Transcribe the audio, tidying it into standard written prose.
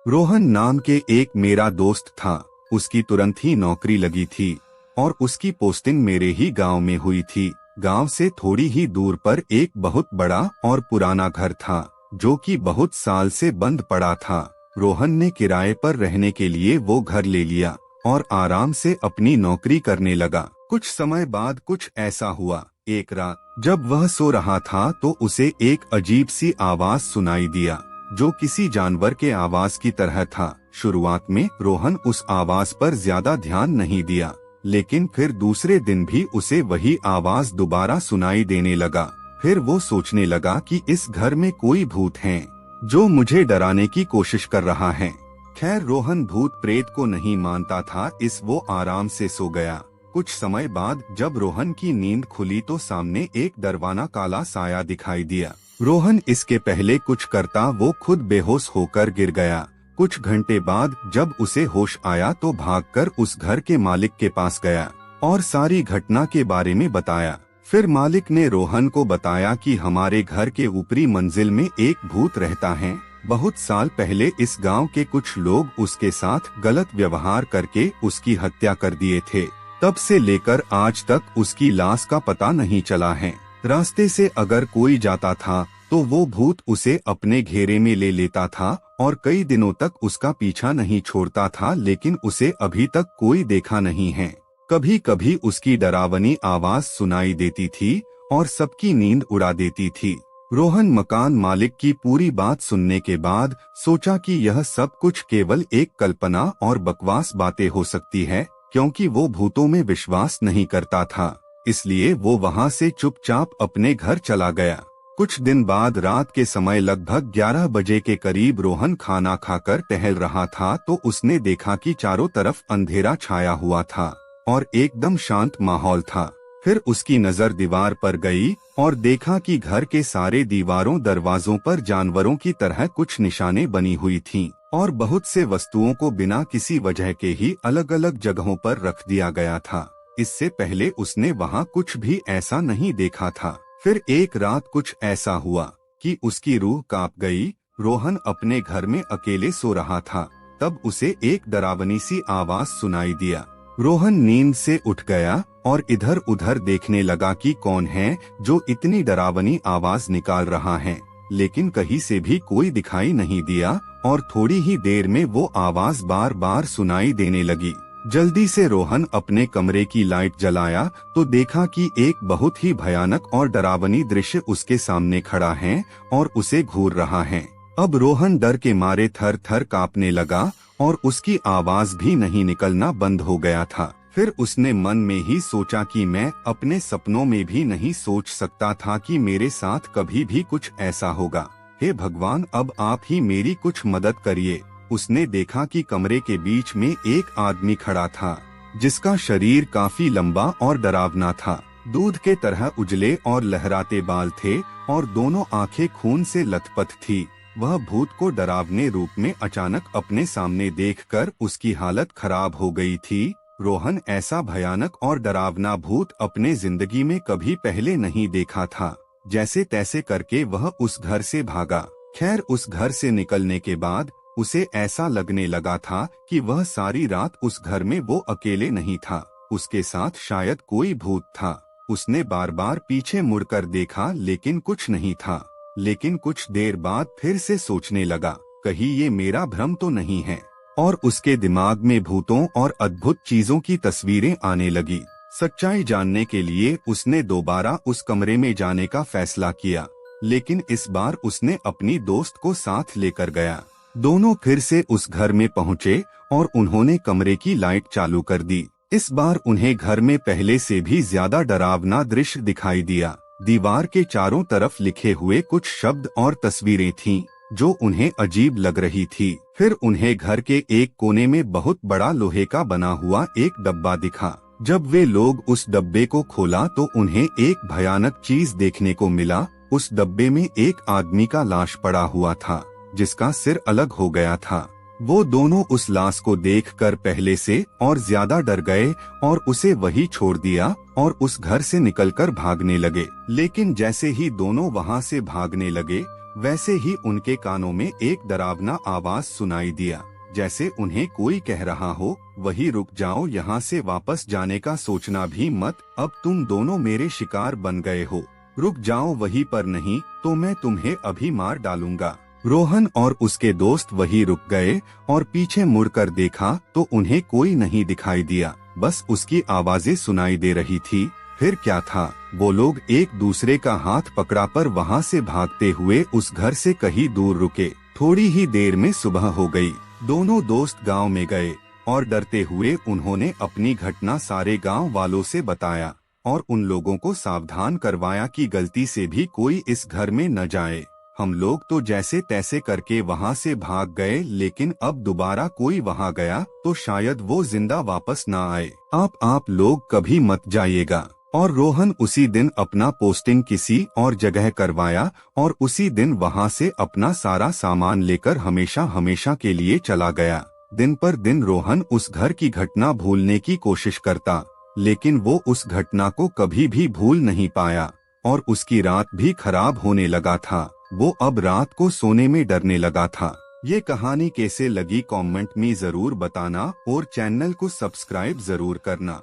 रोहन नाम के एक मेरा दोस्त था। उसकी तुरंत ही नौकरी लगी थी और उसकी पोस्टिंग मेरे ही गांव में हुई थी। गांव से थोड़ी ही दूर पर एक बहुत बड़ा और पुराना घर था जो कि बहुत साल से बंद पड़ा था। रोहन ने किराए पर रहने के लिए वो घर ले लिया और आराम से अपनी नौकरी करने लगा। कुछ समय बाद कुछ ऐसा हुआ, एक रात जब वह सो रहा था तो उसे एक अजीब सी आवाज सुनाई दिया जो किसी जानवर के आवाज की तरह था। शुरुआत में रोहन उस आवाज पर ज्यादा ध्यान नहीं दिया, लेकिन फिर दूसरे दिन भी उसे वही आवाज दोबारा सुनाई देने लगा। फिर वो सोचने लगा कि इस घर में कोई भूत है जो मुझे डराने की कोशिश कर रहा है। खैर रोहन भूत प्रेत को नहीं मानता था, वो आराम से सो गया। कुछ समय बाद जब रोहन की नींद खुली तो सामने एक डरवाना काला साया दिखाई दिया। रोहन इसके पहले कुछ करता वो खुद बेहोश होकर गिर गया। कुछ घंटे बाद जब उसे होश आया तो भागकर उस घर के मालिक के पास गया और सारी घटना के बारे में बताया। फिर मालिक ने रोहन को बताया कि हमारे घर के ऊपरी मंजिल में एक भूत रहता है। बहुत साल पहले इस गांव के कुछ लोग उसके साथ गलत व्यवहार करके उसकी हत्या कर दिए थे। तब से लेकर आज तक उसकी लाश का पता नहीं चला है। रास्ते से अगर कोई जाता था तो वो भूत उसे अपने घेरे में ले लेता था और कई दिनों तक उसका पीछा नहीं छोड़ता था, लेकिन उसे अभी तक कोई देखा नहीं है। कभी कभी उसकी डरावनी आवाज सुनाई देती थी और सबकी नींद उड़ा देती थी। रोहन मकान मालिक की पूरी बात सुनने के बाद सोचा कि यह सब कुछ केवल एक कल्पना और बकवास बातें हो सकती है, क्योंकि वो भूतों में विश्वास नहीं करता था। इसलिए वो वहाँ से चुपचाप अपने घर चला गया। कुछ दिन बाद रात के समय लगभग 11 बजे के करीब रोहन खाना खाकर टहल रहा था तो उसने देखा कि चारों तरफ अंधेरा छाया हुआ था और एकदम शांत माहौल था। फिर उसकी नजर दीवार पर गई और देखा कि घर के सारे दीवारों दरवाजों पर जानवरों की तरह कुछ निशाने बनी हुई थीं और बहुत से वस्तुओं को बिना किसी वजह के ही अलग अलग जगहों पर रख दिया गया था। इससे पहले उसने वहाँ कुछ भी ऐसा नहीं देखा था। फिर एक रात कुछ ऐसा हुआ कि उसकी रूह कांप गई। रोहन अपने घर में अकेले सो रहा था, तब उसे एक डरावनी सी आवाज सुनाई दिया। रोहन नींद से उठ गया और इधर उधर देखने लगा कि कौन है जो इतनी डरावनी आवाज निकाल रहा है, लेकिन कहीं से भी कोई दिखाई नहीं दिया और थोड़ी ही देर में वो आवाज बार बार सुनाई देने लगी। जल्दी से रोहन अपने कमरे की लाइट जलाया तो देखा कि एक बहुत ही भयानक और डरावनी दृश्य उसके सामने खड़ा है और उसे घूर रहा है। अब रोहन डर के मारे थर थर कांपने लगा और उसकी आवाज भी नहीं निकलना बंद हो गया था। फिर उसने मन में ही सोचा कि मैं अपने सपनों में भी नहीं सोच सकता था कि मेरे साथ कभी भी कुछ ऐसा होगा। हे भगवान, अब आप ही मेरी कुछ मदद करिए। उसने देखा कि कमरे के बीच में एक आदमी खड़ा था जिसका शरीर काफी लंबा और डरावना था। दूध के तरह उजले और लहराते बाल थे और दोनों आंखें खून से लथपथ थी। वह भूत को डरावने रूप में अचानक अपने सामने देखकर उसकी हालत खराब हो गई थी। रोहन ऐसा भयानक और डरावना भूत अपने जिंदगी में कभी पहले नहीं देखा था। जैसे तैसे करके वह उस घर से भागा। खैर उस घर से निकलने के बाद उसे ऐसा लगने लगा था कि वह सारी रात उस घर में वो अकेले नहीं था, उसके साथ शायद कोई भूत था। उसने बार बार पीछे मुड़कर देखा लेकिन कुछ नहीं था। लेकिन कुछ देर बाद फिर से सोचने लगा, कहीं ये मेरा भ्रम तो नहीं है, और उसके दिमाग में भूतों और अद्भुत चीजों की तस्वीरें आने लगी। सच्चाई जानने के लिए उसने दोबारा उस कमरे में जाने का फैसला किया, लेकिन इस बार उसने अपनी दोस्त को साथ लेकर गया। दोनों फिर से उस घर में पहुँचे और उन्होंने कमरे की लाइट चालू कर दी। इस बार उन्हें घर में पहले से भी ज्यादा डरावना दृश्य दिखाई दिया। दीवार के चारों तरफ लिखे हुए कुछ शब्द और तस्वीरें थीं, जो उन्हें अजीब लग रही थी। फिर उन्हें घर के एक कोने में बहुत बड़ा लोहे का बना हुआ एक डब्बा दिखा। जब वे लोग उस डब्बे को खोला तो उन्हें एक भयानक चीज देखने को मिला। उस डब्बे में एक आदमी का लाश पड़ा हुआ था जिसका सिर अलग हो गया था। वो दोनों उस लाश को देखकर पहले से और ज्यादा डर गए और उसे वहीं छोड़ दिया और उस घर से निकलकर भागने लगे। लेकिन जैसे ही दोनों वहां से भागने लगे, वैसे ही उनके कानों में एक डरावना आवाज सुनाई दिया, जैसे उन्हें कोई कह रहा हो, वही रुक जाओ, यहाँ से वापस जाने का सोचना भी मत, अब तुम दोनों मेरे शिकार बन गए हो, रुक जाओ वहीं पर, नहीं तो मैं तुम्हें अभी मार डालूंगा। रोहन और उसके दोस्त वहीं रुक गए और पीछे मुड़कर देखा तो उन्हें कोई नहीं दिखाई दिया, बस उसकी आवाजें सुनाई दे रही थी। फिर क्या था, वो लोग एक दूसरे का हाथ पकड़ा पर वहाँ से भागते हुए उस घर से कहीं दूर रुके। थोड़ी ही देर में सुबह हो गई। दोनों दोस्त गांव में गए और डरते हुए उन्होंने अपनी घटना सारे गांव वालों से बताया और उन लोगों को सावधान करवाया कि गलती से भी कोई इस घर में न जाए। हम लोग तो जैसे तैसे करके वहाँ से भाग गए, लेकिन अब दोबारा कोई वहाँ गया तो शायद वो जिंदा वापस न आए। आप लोग कभी मत जाइएगा। और रोहन उसी दिन अपना पोस्टिंग किसी और जगह करवाया और उसी दिन वहाँ से अपना सारा सामान लेकर हमेशा हमेशा के लिए चला गया। दिन पर दिन रोहन उस घर की घटना भूलने की कोशिश करता, लेकिन वो उस घटना को कभी भी भूल नहीं पाया और उसकी रात भी खराब होने लगा था। वो अब रात को सोने में डरने लगा था। ये कहानी कैसे लगी कमेंट में जरूर बताना और चैनल को सब्सक्राइब जरूर करना।